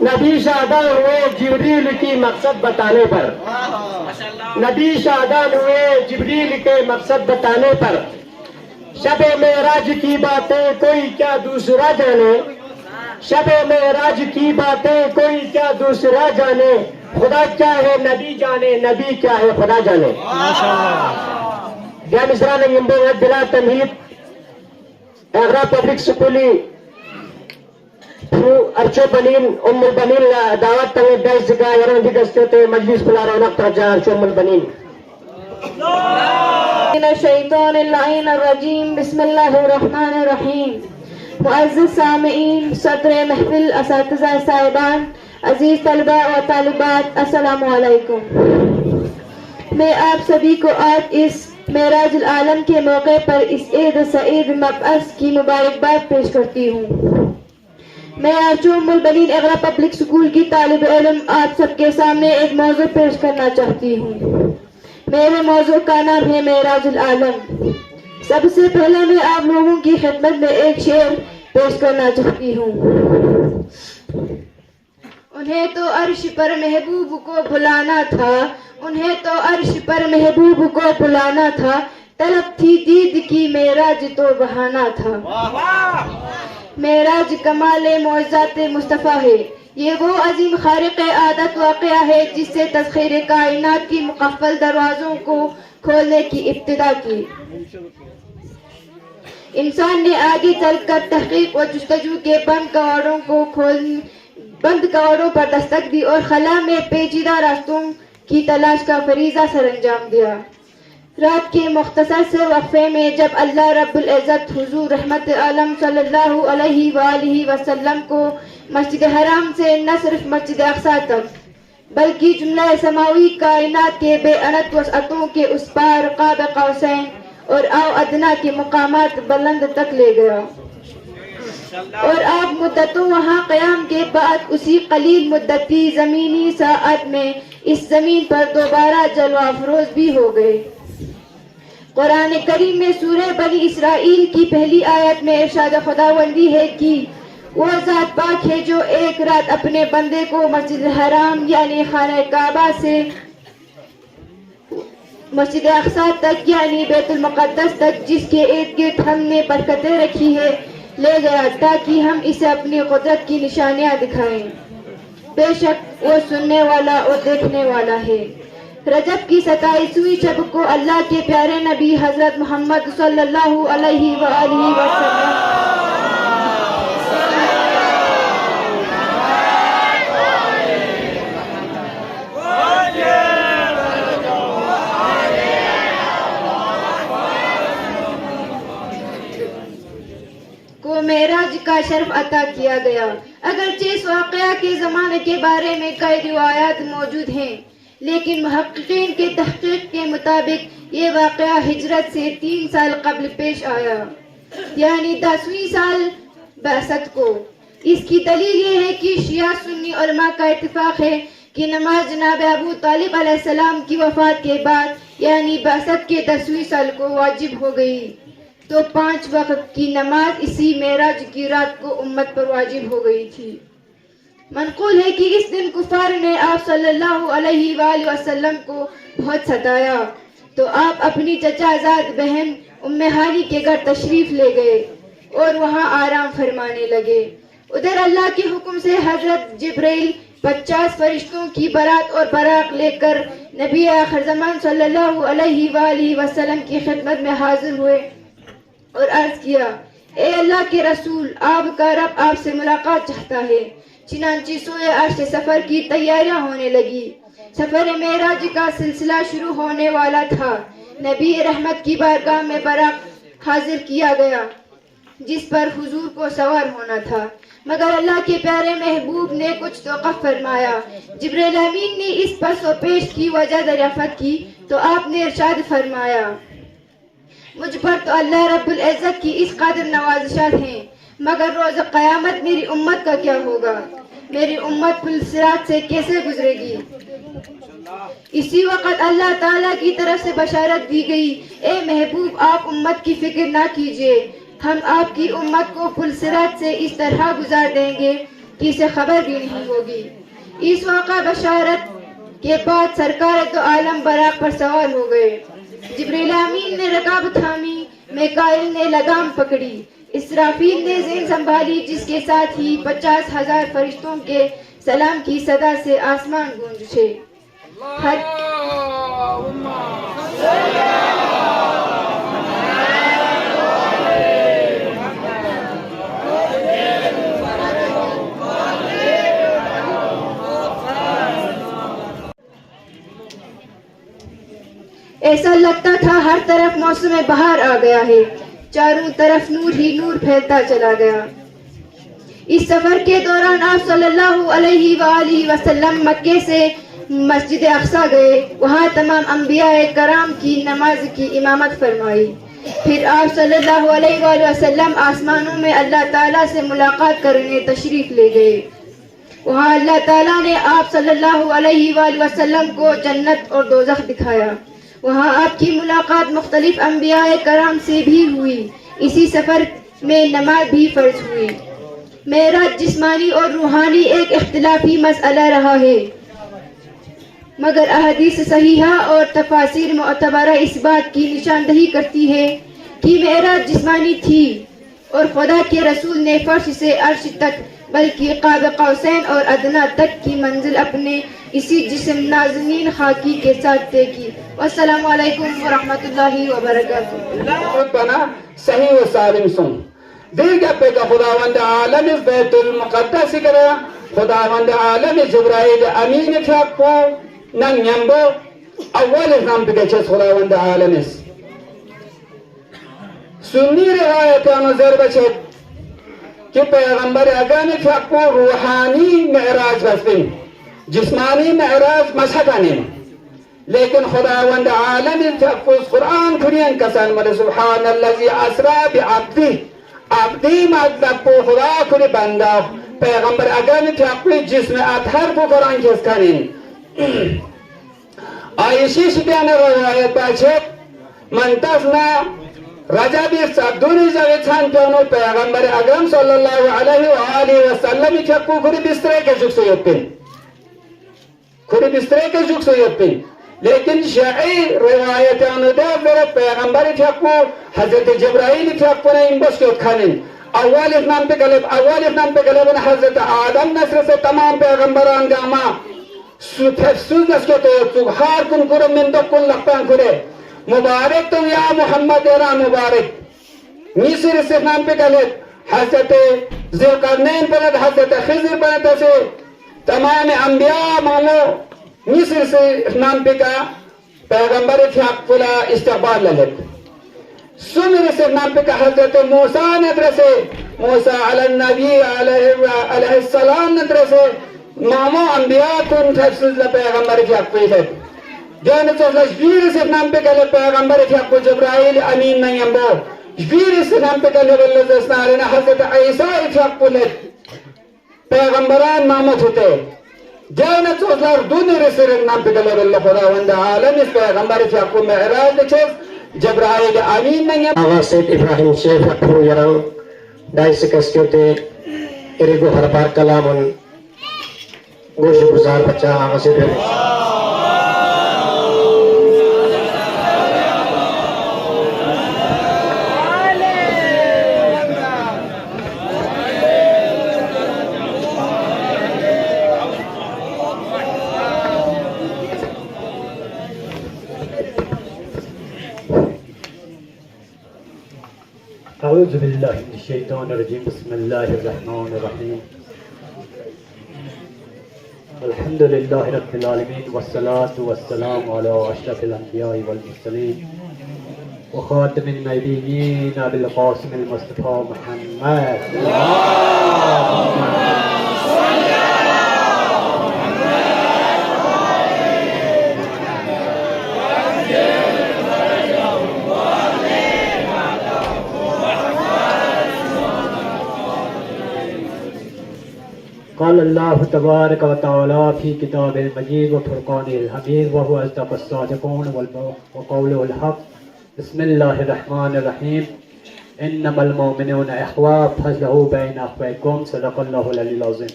نبی شادان ہوئے جبریل کی مقصد بتانے پر، نبی شادان ہوئے جبریل کے مقصد بتانے پر، شب معراج کی باتیں کوئی کیا دوسرا جانے، شب معراج کی باتیں کوئی کیا دوسرا جانے، خدا کیا ہے نبی جانے، نبی کیا ہے خدا جانے. Dia misra ng imbong at bila tamhid Agra Public Schooling Archo Banin Banin dawat tangid dahil siga yarang digas kyote majlis pularonak traja Archo Banin. من الشیطان اللعین الرجیم بسم اللہ الرحمن الرحیم. معزز سامعین، صدر محفل، اساتذہ صاحبان، عزیز طلبہ و طالبات، السلام علیکم. میں آپ سبھی کو آج اس معراج العالم کے موقع پر اس عید سعید مبعث کی مبارکباد پیش کرتی ہوں. میں آرچو البنین اغرا پبلک سکول کی طالب علم آپ سب کے سامنے ایک موضوع پیش کرنا چاہتی ہوں. میرے موضوع کا نام ہے معراج العالم. سب سے پہلے میں آپ لوگوں کی خدمت میں ایک شعر پیش کرنا چاہتی ہوں. انہیں تو عرش پر محبوب کو بلانا تھا، انہیں تو عرش پر محبوب کو بلانا تھا، طلب تھی دید کی معراج تو بہانا تھا. معراج کمال معجزات مصطفیٰ ہے، یہ وہ عظیم خارق عادت واقعہ ہے جس سے تسخیر کائنات کی مقفل دروازوں کو کھولنے کی ابتدا کی. انسان نے آگے چل کر تحقیق و جستجو کے بند کواڑوں پر دستک دی اور خلا میں پیچیدہ راستوں کی تلاش کا فریضہ سر انجام دیا. رات کے مختصر سے وقفے میں جب اللہ رب العزت حضور رحمت عالم صلی اللہ علیہ وآلہ وسلم کو مسجد حرام سے نہ صرف مسجد اقصی تک بلکہ جملہ سماوی کائنات کے بے عدد وسعتوں کے اس پار قاب قوسین اور او ادنا کے مقامات بلند تک لے گیا، اور آپ مدتوں وہاں قیام کے بعد اسی قلیل مدتی زمینی ساعت میں اس زمین پر دوبارہ جلوہ افروز بھی ہو گئے. قرآن کریم میں سورہ بنی اسرائیل کی پہلی آیت میں ارشاد خداوندی ہے کہ وہ ذات پاک ہے جو ایک رات اپنے بندے کو مسجد حرام یعنی خانہ کعبہ سے مسجد اقصی تک یعنی بیت المقدس تک جس کے ارد گرد ہم نے برکتیں رکھی ہے لے گیا تاکہ ہم اسے اپنی قدرت کی نشانیاں دکھائیں. بے شک وہ سننے والا اور دیکھنے والا ہے. رجب کی 27ویں شب کو اللہ کے پیارے نبی حضرت محمد صلی اللہ علیہ وآلہ وسلم کو معراج کا شرف عطا کیا گیا. اگرچہ اس واقعہ کے زمانے کے بارے میں کئی روایات موجود ہیں، لیکن محققین کے تحقیق کے مطابق یہ واقعہ ہجرت سے 3 سال قبل پیش آیا، یعنی 10ویں سال بعثت کو. اس کی دلیل یہ ہے کہ شیعہ سنی علماء کا اتفاق ہے کہ نماز جناب ابو طالب علیہ السلام کی وفات کے بعد یعنی بعثت کے 10ویں سال کو واجب ہو گئی، تو 5 وقت کی نماز اسی معراج کی رات کو امت پر واجب ہو گئی تھی. منقول ہے کہ اس دن کفار نے آپ صلی اللہ علیہ وآلہ وسلم کو بہت ستایا، تو آپ اپنی چچا زاد بہن ام ہانی کے گھر تشریف لے گئے اور وہاں آرام فرمانے لگے. ادھر اللہ کے حکم سے حضرت جبرائیل 50 فرشتوں کی بارات اور براق لے کر نبی آخر زمان صلی اللہ علیہ وآلہ وسلم کی خدمت میں حاضر ہوئے اور عرض کیا، اے اللہ کے رسول، آپ کا رب آپ سے ملاقات چاہتا ہے. چنانچہ سوئے عرش سے سفر کی تیاریاں ہونے لگی. سفر معراج کا سلسلہ شروع ہونے والا تھا. نبی رحمت کی بارگاہ میں براق حاضر کیا گیا جس پر حضور کو سوار ہونا تھا، مگر اللہ کے پیارے محبوب نے کچھ توقف فرمایا. جبرائیل امین نے اس پس و پیش کی وجہ دریافت کی تو آپ نے ارشاد فرمایا، مجھ پر تو اللہ رب العزت کی اس قدر نوازشات ہیں، مگر روز قیامت میری امت کا کیا ہوگا؟ میری امت پل صراط سے کیسے گزرے گی؟ اسی وقت اللہ تعالیٰ کی طرف سے بشارت دی گئی، اے محبوب، آپ امت کی فکر نہ کیجیے، ہم آپ کی امت کو پل صراط سے اس طرح گزار دیں گے کی سے خبر بھی نہیں ہوگی۔ اس واقعہ بشارت کے بعد سرکار تو عالم براق پر سوار ہو گئے۔ جبریل امین نے رکاب تھامی، میکائیل نے لگام پکڑی، اسرافیل نے زین سنبھالی، جس کے ساتھ ہی 50,000 فرشتوں کے سلام کی صدا سے آسمان گونج اٹھے۔ ایسا لگتا تھا ہر طرف موسم بہار آ گیا ہے، چاروں طرف نور ہی نور پھیلتا چلا گیا۔ اس سفر کے دوران آپ صلی اللہ علیہ وآلہ وسلم مکے سے مسجد اقصی گئے، وہاں تمام انبیاء کرام کی نماز کی امامت فرمائی۔ پھر آپ صلی اللہ علیہ وآلہ وسلم آسمانوں میں اللہ تعالیٰ سے ملاقات کرنے تشریف لے گئے۔ وہاں اللہ تعالیٰ نے آپ صلی اللہ علیہ وآلہ وسلم کو جنت اور دوزخ دکھایا۔ وہاں آپ کی ملاقات مختلف انبیاء کرام سے بھی ہوئی۔ اسی سفر میں نماز بھی فرض ہوئی۔ معراج جسمانی اور روحانی ایک اختلافی مسئلہ رہا ہے، مگر احادیث صحیحہ اور تفاسیر معتبرہ اس بات کی نشاندہی کرتی ہے کہ معراج جسمانی تھی اور خدا کے رسول نے فرش سے عرش تک بلکہ قاب قوسین اور ادنا تک کی منزل اپنے اسی جسم نازنین خاکی کے ساتھ طے کی۔ والسلام علیکم ورحمۃ اللہ وبرکاتہ۔ بنا صحیح و سالم سن دیگه پیگا خداوند عالم بیت المقدس کرا خداوند عالم جبرائیل امین فیقو نن یمبو اول نام پیگا چیز خداوند عالم است سنی روایت نظر بچید کہ پیغمبر اگانی فیقو روحانی معراج بستین جسمانی معراج مشہدانی لیکن خداوند عالم فیقو قرآن کرین کسان مر سبحان اللذی اسرا بعبدی عبدی مطلب کو خدا کری بندہ پیغمبر اگر تقوی جسم اطہر کو قرآن کس کنین آئیشی شکیان روایت بچت منتصنا رجبی صدونی جوی چند پیانو پیغمبر اگرم صلی اللہ علیہ وآلہ وسلم تقوی کری بسترے کے جک سویت پین کری بسترے کے جک سویت پین لیکن شیعی روایت انداز در پیغمبر تقو حضرت جبرائیل تقو نے ان بس کے اتخانین اول اتنام پہ گلبن حضرت آدم نصر سے تمام پیغمبران گاما تفسوز نس کے تو سبحار کن کرم من دکن لقتان کرے مبارک تو یا محمد ایرا مبارک نیسر سے اتنام پہ گلب حضرت ذوالقرنین پرد حضرت خضر پرد سے تمام انبیاء مانو مصر سے نام پہ کا پیغمبر فلا استقبال للت سمر سے نام پہ کا حضرت موسیٰ ندر سے موسیٰ علی النبی علیہ السلام ندر سے مامو انبیاء کن تفسیز پیغمبر فلت جانت اللہ جبیر سے نام پہ کا پیغمبر جبرائیل امین نیمبو جبیر سے نام پہ کا حضرت عیسیٰ فلت پیغمبران مامت ہوتے جانت اللہ دونی رسول نام پہ دلر اللہ خداوند عالم اس پیغمبر فیقو معراج لچیز جبرائیل امین نگم آغا سید ابراہیم شیف اکھرو یران دائس کسکیوتے ارگو ہربار کلامن گوش گزار بچہ آغا سید ابراہیم أعوذ بالله من الشيطان الرجيم بسم الله الرحمن الرحيم الحمد لله رب العالمين والصلاة والسلام على أشرف الأنبياء والمرسلين وخاتم النبيين أبي القاسم المصطفى محمد قال الله تبارك وتعالى في كتاب المجيد وفرقان الحميد وهو أصدق الصادقون وقوله الحق بسم الله الرحمن الرحيم إنما المؤمنون إخوة فاصلحوا بين أخويكم صدق الله العلي العظيم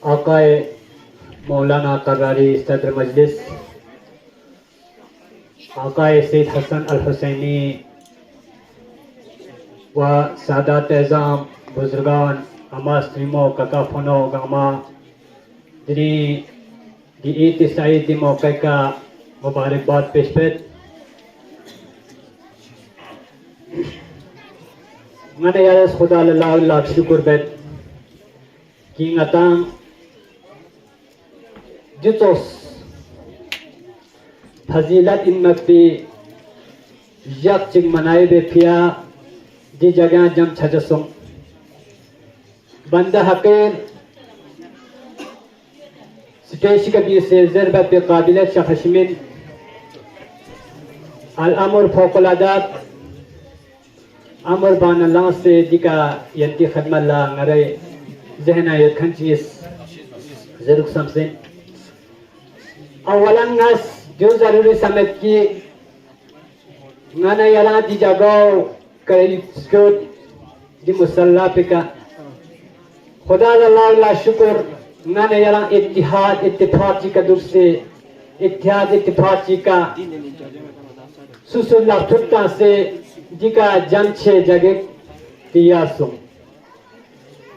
آقائے مولانا قراری صدر مجلس، آقائے سید حسن الحسینی و سادات اعظام بزرگان اما سریمو ککا فنو گاما دنی دی عید سعید دی موقع کا مبارکباد پیش پیت من یارس خدا اللہ شکر بیت کی نتام جتوس فضیلت امتی یک چنگ منائے بے پیا دی جگہ جم چھجسوں بندہ حقیر سٹیش کبیر سے ضربت قابلیت شخشمین الامر فوق العادات امر بان اللہ سے دیکھا ینتی خدم اللہ نرے ذہنہ یدکھن چیز ضرور سمسیں اولا ناس جو ضروری سمجھ کی نانا یلان دی جاگاو کئی سکوت دی مسلح پکا خدا اللہ شکر نانا یلان اتحاد اتفاقی کا دور سے اتحاد اتفاقی کا سسو اللہ ٹھٹا سے جی کا جن چھے جگہ تیاسوں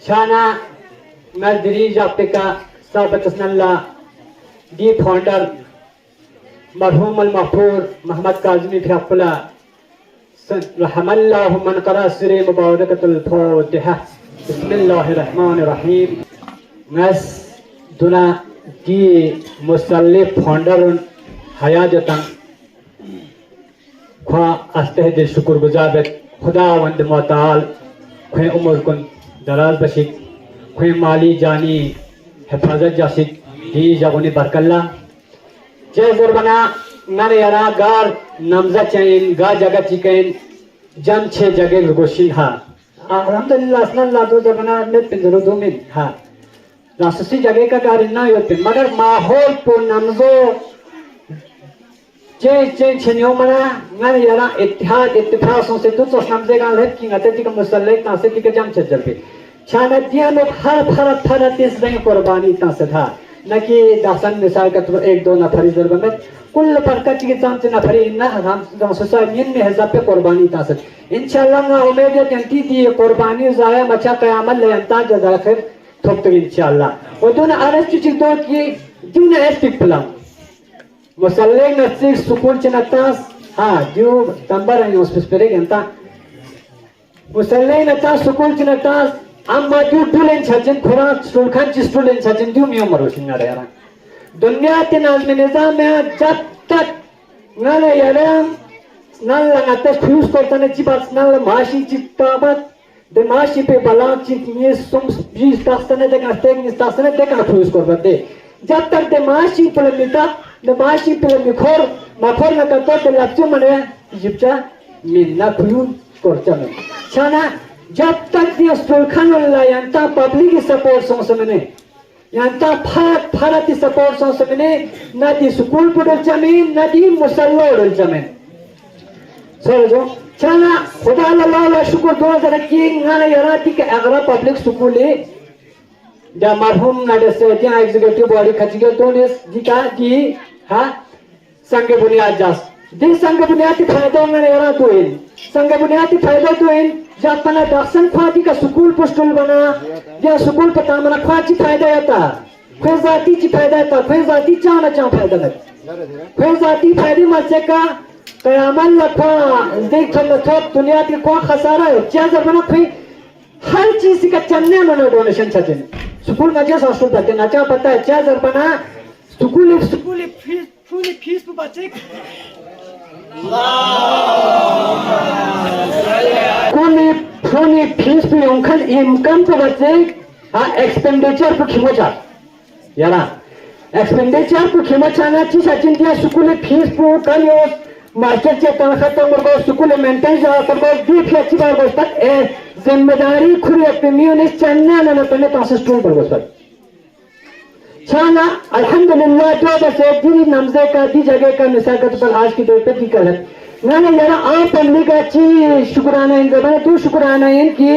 شانا مردری جاپے کا ثابت اسن اللہ دی فاؤنڈر مرحوم المغفور محمد کاظمی فیاقلا رحم اللہ من قرأ سورہ مبارکۃ الفاتحہ بسم اللہ الرحمن الرحیم نس دنا دی مصلح فاؤنڈر حیاجتاں خواہ استحد شکر گزارت خدا وند معتال خواہ عمر کن دراز بشک خواہ مالی جانی حفاظت جاسک دی جاگونی برکلہ جے زربنا نانے یرا گار نمزہ چین گا جگہ چکین جن چھے جگہ گوشین ہاں الحمدللہ اسنا اللہ دو زربنا نیت پندرو دو من ہاں ناسسی جگہ کا گار انہا یوت پن مگر ماحول پو نمزو چین چھنیوں منا نانے یرا اتحاد اتفاقوں سے دوت سوش نمزے گا لہت کی نتے تیکا مسلح تانسے تیکا جم چھت جل پہ چھانا دیا لوگ ہر پھرت پھرت اس دیں قربانی تانسے تھا نہ کہ داسن مثال کا تو ایک دو نفری ضرور میں کل پرکت کی چانچ نفری انہا ہم سوسائین میں حضاب پہ قربانی تاسد انشاءاللہ نا امید ہے جنتی دی قربانی ضائع مچا قیامت لے انتا جزا خیر تھوکتر انشاءاللہ و دون عرض چی تو کی دون ایستک پلام مسلح نفسک سکول چنتاس ہاں جو تنبر ہیں اس پسپرے گنتا مسلح نتاس سکول چنتاس اما جو ڈولین چھجن کھران سلکھان چیز ڈولین چھجن دیو میوں مروشن نہ رہا دنیا تی نظم نظام میں جب تک نالا یرام نالا نتاس فیوز کرتا نے چی بات نالا معاشی چی تابت دے معاشی پہ بلان چی یہ سمس بیز تاستانے دیکھا تیگ نیز تاستانے دیکھا فیوز کرتا دے جب تک دے معاشی پلے میتا دے معاشی پلے میکھور مکھور نکتا دے لفظوں منے جبچا من نا فیوز کرتا میں چھانا جب تک دی سلکھان اللہ یانتا پبلکی سپورٹ سوں سمنے یانتا پھارتی سپورٹ سوں سمنے نہ دی سکول پڑھل جمین نہ دی مسلح اڑھل جمین سر جو چانا خدا اللہ شکر 2001 نانا یراتی کہ اغرا پبلک سکولی دا مرحوم ناڈے سے دیاں ایگزیکٹیو باڈی کھچ گیا دونیس دی کا دی ہاں سنگ بنیاد جاس دی سنگ بنیادی فائدہ نانا یراتو ان سنگ بنیادی فائدہ تو ان جب پنا داخسن خواتی کا سکول پشتل بنا یا سکول پتا منا خواتی فائدہ یاتا خوی ذاتی چی فائدہ یاتا خوی ذاتی چانا چاہ فائدہ لگ خوی ذاتی فائدی مرچے کا قیامل لکھوا دیکھ تھوک دنیا کی کوئی خسارہ ہے چیزر بنا خوی ہر چیزی کا چننے منا ڈونیشن چھجن سکول مجھے سوشل پتے نچا پتا ہے چیزر بنا سکول فیس پہ بچے کوئی فیس پہ انکھل انکم پہ بچے ایکسپینڈیچر پہ کھیمو چاہ یارا ایکسپینڈیچر پہ کھیمو چاہنا چیز اچھن دیا سکول فیس پہ کل یو ماسٹر چیز تنخواہ مرگو سکول مینٹین جا کرگو دی پھی اچھی بار گوشتت ذمہ داری کھری اپنیونیس چننے آنا پہنے تاسس ٹول پر گوشتت چھانا الحمدللہ جو بسے دی نمزے کا دی جگہ کا مساقت پر آج کی دور پر دی کلت نانا یارا آپ پبلی کا چی شکرانہ ان زبانہ تو شکرانہ ان کی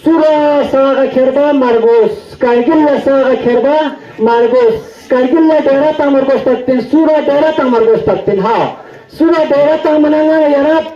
Sura saga kerba margos, kargilla saga kerba margos, kargilla dera ta margos taktin, sura dera ta margos taktin, ha. Sura dera ta mananga yara